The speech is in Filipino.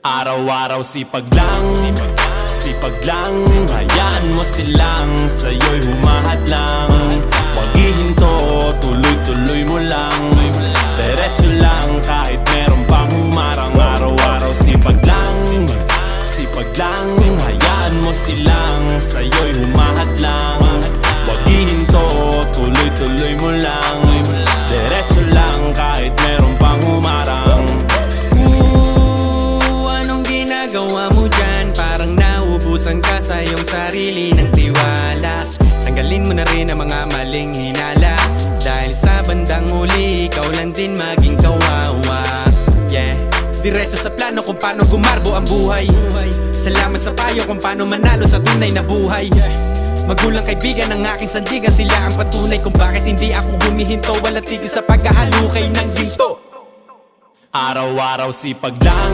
Araw-araw sipag lang, sipag lang. Hayaan mo silang sa'yo'y humahadlang. Huwag ihinto, tuloy-tuloy mo lang. Diretso lang kahit meron pang humarang. Araw-araw sipag lang, sipag lang. Hayaan mo silang sa'yo'y humahadlang. Huwag ihinto, tuloy-tuloy mo lang. Diretso lang kahit meron pang humarang. Anong ginagawa mo dyan? Parang nauubusan ka sa iyong sarili ng tiwala. Tanggalin mo na rin ang mga maling hinala, dahil sa bandang huli ikaw lang din maging kawawa. Yeah, diretso sa plano kung paano gumarbo ang buhay. Salamat sa payo kung paano manalo sa tunay na buhay. Magulang kaibigan ng aking sandigan, sila ang patunay kung bakit hindi ako humihinto. Walang tigil sa paghahalukay ng ginto. Araw-araw sipag lang,